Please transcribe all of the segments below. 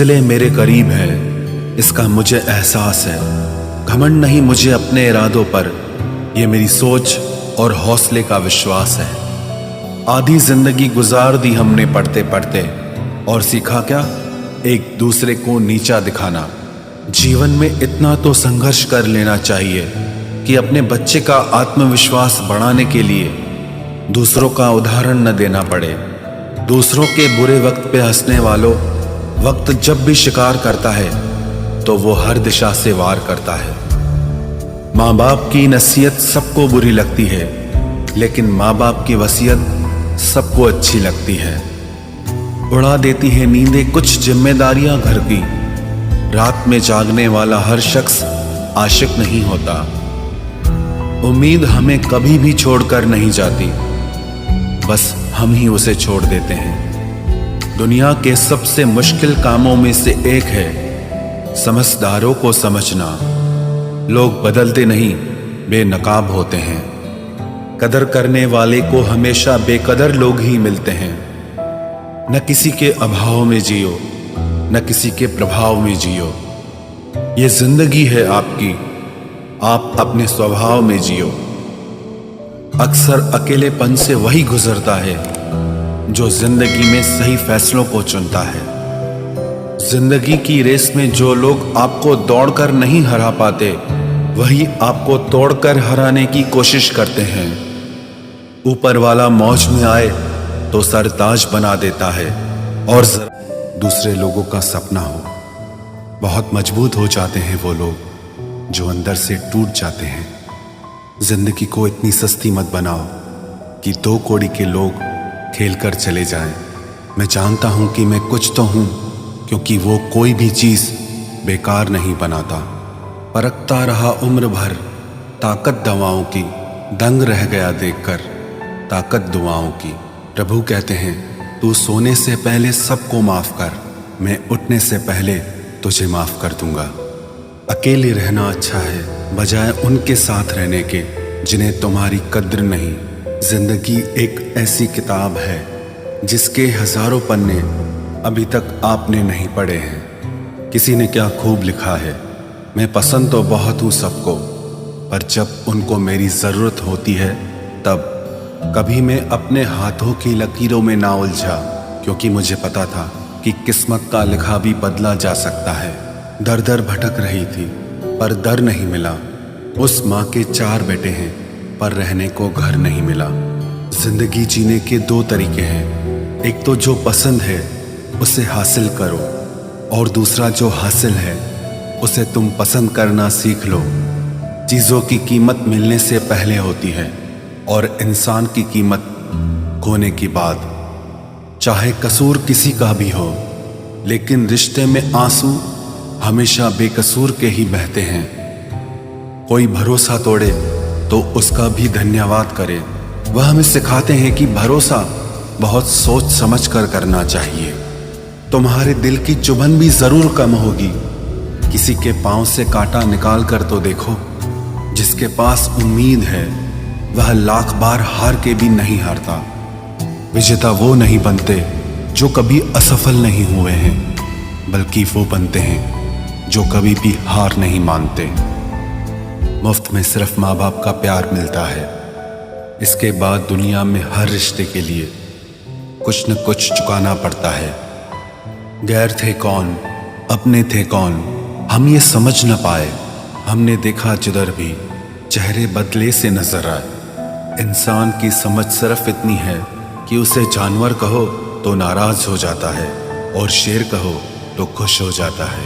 मंजिलें मेरे करीब है, इसका मुझे एहसास है। घमंड नहीं मुझे अपने इरादों पर, ये मेरी सोच और हौसले का विश्वास है। आधी जिंदगी गुजार दी हमने पढ़ते पढ़ते, और सीखा क्या? एक दूसरे को नीचा दिखाना। जीवन में इतना तो संघर्ष कर लेना चाहिए कि अपने बच्चे का आत्मविश्वास बढ़ाने के लिए दूसरों का उदाहरण न देना पड़े। दूसरों के बुरे वक्त पे हंसने वालों, वक्त जब भी शिकार करता है तो वो हर दिशा से वार करता है। माँ बाप की नसीहत सबको बुरी लगती है, लेकिन माँ बाप की वसीयत सबको अच्छी लगती है। उड़ा देती है नींदें कुछ जिम्मेदारियां घर की। रात में जागने वाला हर शख्स आशिक नहीं होता। उम्मीद हमें कभी भी छोड़कर नहीं जाती, बस हम ही उसे छोड़ देते हैं। दुनिया के सबसे मुश्किल कामों में से एक है समझदारों को समझना। लोग बदलते नहीं, बेनकाब होते हैं। कदर करने वाले को हमेशा बेकदर लोग ही मिलते हैं। न किसी के अभाव में जियो, न किसी के प्रभाव में जियो। ये जिंदगी है आपकी, आप अपने स्वभाव में जियो। अक्सर अकेलेपन से वही गुजरता है जो जिंदगी में सही फैसलों को चुनता है। जिंदगी की रेस में जो लोग आपको दौड़कर नहीं हरा पाते, वही आपको तोड़कर हराने की कोशिश करते हैं। ऊपर वाला मौज में आए तो सरताज बना देता है, और दूसरे लोगों का सपना हो। बहुत मजबूत हो जाते हैं वो लोग जो अंदर से टूट जाते हैं। जिंदगी को इतनी सस्ती मत बनाओ कि 2 कौड़ी के लोग खेल कर चले जाएं। मैं जानता हूं कि मैं कुछ तो हूं, क्योंकि वो कोई भी चीज बेकार नहीं बनाता। परखता रहा उम्र भर ताकत दवाओं की, दंग रह गया देखकर ताकत दुआओं की। प्रभु कहते हैं, तू सोने से पहले सबको माफ कर, मैं उठने से पहले तुझे माफ कर दूंगा। अकेले रहना अच्छा है बजाय उनके साथ रहने के जिन्हें तुम्हारी कद्र नहीं। जिंदगी एक ऐसी किताब है जिसके हजारों पन्ने अभी तक आपने नहीं पढ़े हैं। किसी ने क्या खूब लिखा है, मैं पसंद तो बहुत हूँ सबको, पर जब उनको मेरी जरूरत होती है तब। कभी मैं अपने हाथों की लकीरों में ना उलझा, क्योंकि मुझे पता था कि किस्मत का लिखा भी बदला जा सकता है। दर दर भटक रही थी पर दर नहीं मिला। उस माँ के 4 बेटे हैं पर रहने को घर नहीं मिला। जिंदगी जीने के 2 तरीके हैं, एक तो जो पसंद है उसे हासिल करो, और दूसरा जो हासिल है उसे तुम पसंद करना सीख लो। चीज़ों की कीमत मिलने से पहले होती है, और इंसान की कीमत खोने की बाद। चाहे कसूर किसी का भी हो, लेकिन रिश्ते में आंसू हमेशा बेकसूर के ही बहते हैं। कोई भरोसा तोड़े तो उसका भी धन्यवाद करे। वह हमें सिखाते हैं कि भरोसा बहुत सोच समझ कर करना चाहिए। तुम्हारे दिल की चुभन भी जरूर कम होगी। किसी के पांव से कांटा निकाल कर तो देखो। जिसके पास उम्मीद है वह लाख बार हार के भी नहीं हारता। विजेता वो नहीं बनते जो कभी असफल नहीं हुए हैं, बल्कि वो बनते हैं जो कभी भी हार नहीं मानते। मुफ्त में सिर्फ माँ बाप का प्यार मिलता है। इसके बाद दुनिया में हर रिश्ते के लिए कुछ न कुछ चुकाना पड़ता है। गैर थे कौन, अपने थे कौन, हम ये समझ न पाए। हमने देखा जिधर भी चेहरे बदले से नजर आए। इंसान की समझ सिर्फ इतनी है कि उसे जानवर कहो तो नाराज हो जाता है, और शेर कहो तो खुश हो जाता है।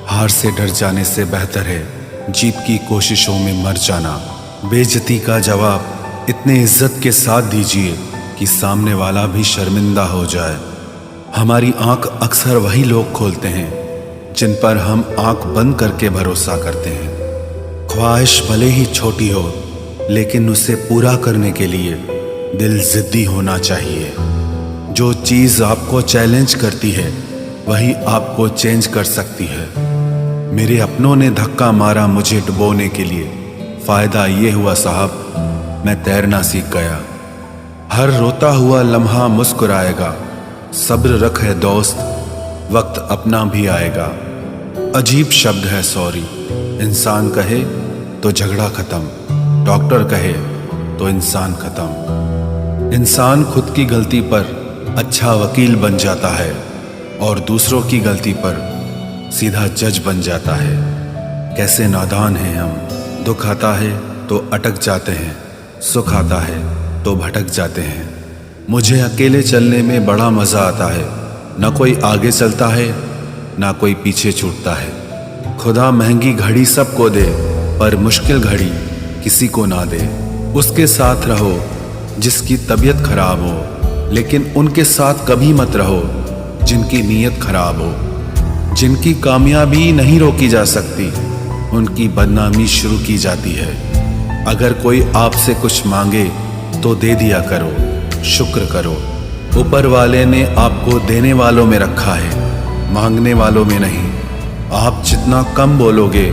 हार से डर जाने से बेहतर है जीत की कोशिशों में मर जाना। बेइज्जती का जवाब इतने इज्जत के साथ दीजिए कि सामने वाला भी शर्मिंदा हो जाए। हमारी आंख अक्सर वही लोग खोलते हैं जिन पर हम आंख बंद करके भरोसा करते हैं। ख्वाहिश भले ही छोटी हो, लेकिन उसे पूरा करने के लिए दिल जिद्दी होना चाहिए। जो चीज़ आपको चैलेंज करती है वही आपको चेंज कर सकती है। मेरे अपनों ने धक्का मारा मुझे डुबोने के लिए, फ़ायदा ये हुआ साहब मैं तैरना सीख गया। हर रोता हुआ लम्हा मुस्कुराएगा, सब्र रख है दोस्त, वक्त अपना भी आएगा। अजीब शब्द है सॉरी। इंसान कहे तो झगड़ा खत्म, डॉक्टर कहे तो इंसान खत्म। इंसान खुद की गलती पर अच्छा वकील बन जाता है और दूसरों की गलती पर सीधा जज बन जाता है। कैसे नादान हैं हम। दुख आता है तो अटक जाते हैं, सुख आता है तो भटक जाते हैं। मुझे अकेले चलने में बड़ा मज़ा आता है। ना कोई आगे चलता है ना कोई पीछे छूटता है। खुदा महंगी घड़ी सबको दे पर मुश्किल घड़ी किसी को ना दे। उसके साथ रहो जिसकी तबीयत खराब हो, लेकिन उनके साथ कभी मत रहो जिनकी नीयत खराब हो। जिनकी कामयाबी नहीं रोकी जा सकती उनकी बदनामी शुरू की जाती है। अगर कोई आपसे कुछ मांगे तो दे दिया करो, शुक्र करो। ऊपर वाले ने आपको देने वालों में रखा है, मांगने वालों में नहीं। आप जितना कम बोलोगे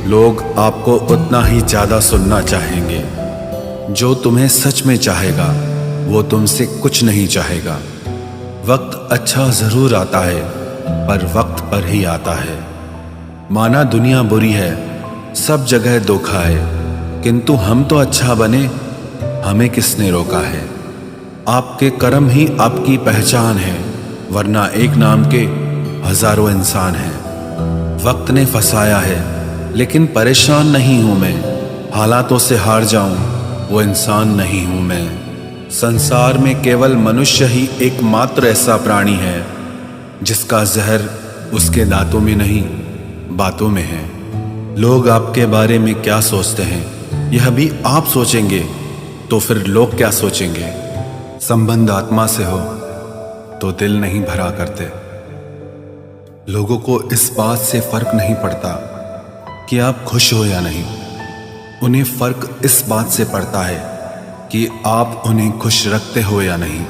लोग आपको उतना ही ज़्यादा सुनना चाहेंगे। जो तुम्हें सच में चाहेगा वो तुमसे कुछ नहीं चाहेगा। वक्त अच्छा ज़रूर आता है पर वक्त पर ही आता है। माना दुनिया बुरी है, सब जगह धोखा है, किंतु हम तो अच्छा बने, हमें किसने रोका है। आपके कर्म ही आपकी पहचान है, वरना एक नाम के हजारों इंसान हैं। वक्त ने फंसाया है लेकिन परेशान नहीं हूं मैं। हालातों से हार जाऊं वो इंसान नहीं हूं मैं। संसार में केवल मनुष्य ही एकमात्र ऐसा प्राणी है जिसका जहर उसके दांतों में नहीं बातों में है। लोग आपके बारे में क्या सोचते हैं यह भी आप सोचेंगे तो फिर लोग क्या सोचेंगे। संबंध आत्मा से हो तो दिल नहीं भरा करते। लोगों को इस बात से फर्क नहीं पड़ता कि आप खुश हो या नहीं। उन्हें फर्क इस बात से पड़ता है कि आप उन्हें खुश रखते हो या नहीं।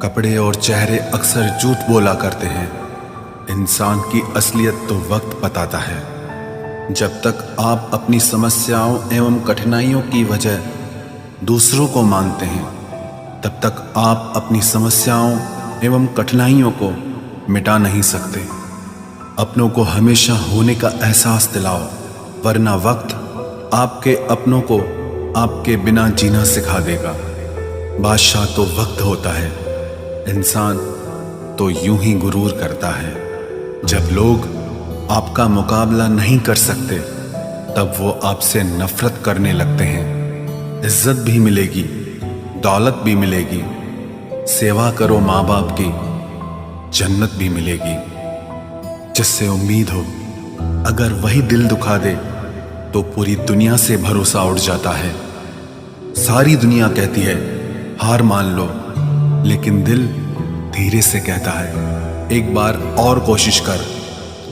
कपड़े और चेहरे अक्सर झूठ बोला करते हैं। इंसान की असलियत तो वक्त बताता है। जब तक आप अपनी समस्याओं एवं कठिनाइयों की वजह दूसरों को मानते हैं तब तक आप अपनी समस्याओं एवं कठिनाइयों को मिटा नहीं सकते। अपनों को हमेशा होने का एहसास दिलाओ, वरना वक्त आपके अपनों को आपके बिना जीना सिखा देगा। बादशाह तो वक्त होता है, इंसान तो यूं ही गुरूर करता है। जब लोग आपका मुकाबला नहीं कर सकते तब वो आपसे नफरत करने लगते हैं। इज्जत भी मिलेगी, दौलत भी मिलेगी। सेवा करो माँ बाप की, जन्नत भी मिलेगी। जिससे उम्मीद हो अगर वही दिल दुखा दे तो पूरी दुनिया से भरोसा उड़ जाता है। सारी दुनिया कहती है हार मान लो, लेकिन दिल धीरे से कहता है एक बार और कोशिश कर,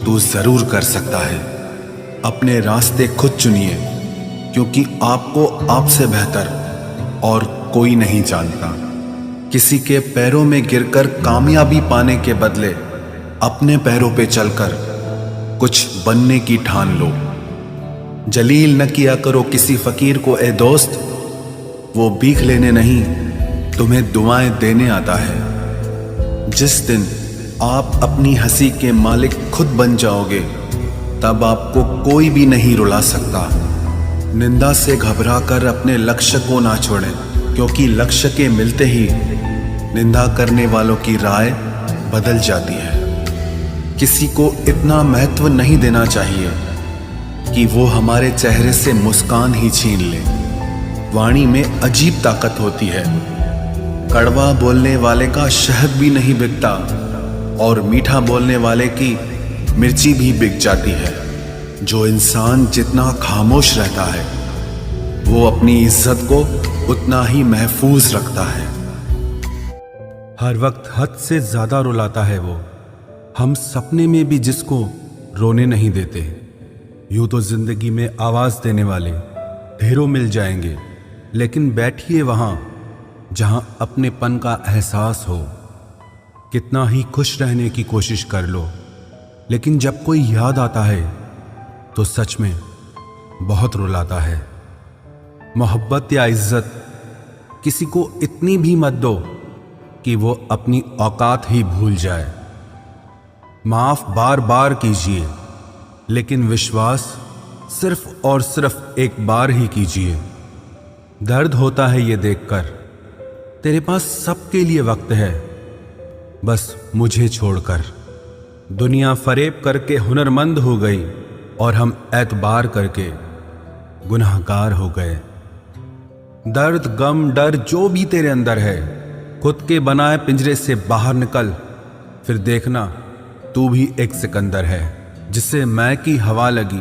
तू जरूर कर सकता है। अपने रास्ते खुद चुनिए, क्योंकि आपको आपसे बेहतर और कोई नहीं जानता। किसी के पैरों में गिरकर कामयाबी पाने के बदले अपने पैरों पे चलकर कुछ बनने की ठान लो। जलील न किया करो किसी फकीर को ए दोस्त, वो भीख लेने नहीं तुम्हें दुआएं देने आता है। जिस दिन आप अपनी हंसी के मालिक खुद बन जाओगे तब आपको कोई भी नहीं रुला सकता। निंदा से घबराकर अपने लक्ष्य को ना छोड़ें, क्योंकि लक्ष्य के मिलते ही निंदा करने वालों की राय बदल जाती है। किसी को इतना महत्व नहीं देना चाहिए कि वो हमारे चेहरे से मुस्कान ही छीन ले। वाणी में अजीब ताकत होती है। कड़वा बोलने वाले का शहद भी नहीं बिकता और मीठा बोलने वाले की मिर्ची भी बिक जाती है। जो इंसान जितना खामोश रहता है वो अपनी इज्जत को उतना ही महफूज रखता है। हर वक्त हद से ज्यादा रुलाता है वो, हम सपने में भी जिसको रोने नहीं देते। यूं तो जिंदगी में आवाज देने वाले ढेरों मिल जाएंगे, लेकिन बैठिए वहां जहां अपनेपन का एहसास हो। कितना ही खुश रहने की कोशिश कर लो, लेकिन जब कोई याद आता है तो सच में बहुत रुलाता है। मोहब्बत या इज्जत किसी को इतनी भी मत दो कि वो अपनी औकात ही भूल जाए। माफ बार बार कीजिए, लेकिन विश्वास सिर्फ और सिर्फ एक बार ही कीजिए। दर्द होता है ये देखकर तेरे पास सबके लिए वक्त है, बस मुझे छोड़कर। दुनिया फरेब करके हुनरमंद हो गई और हम एतबार करके गुनाहगार हो गए। दर्द, गम, डर जो भी तेरे अंदर है, खुद के बनाए पिंजरे से बाहर निकल, फिर देखना तू भी एक सिकंदर है जिसे मैं की हवा लगी।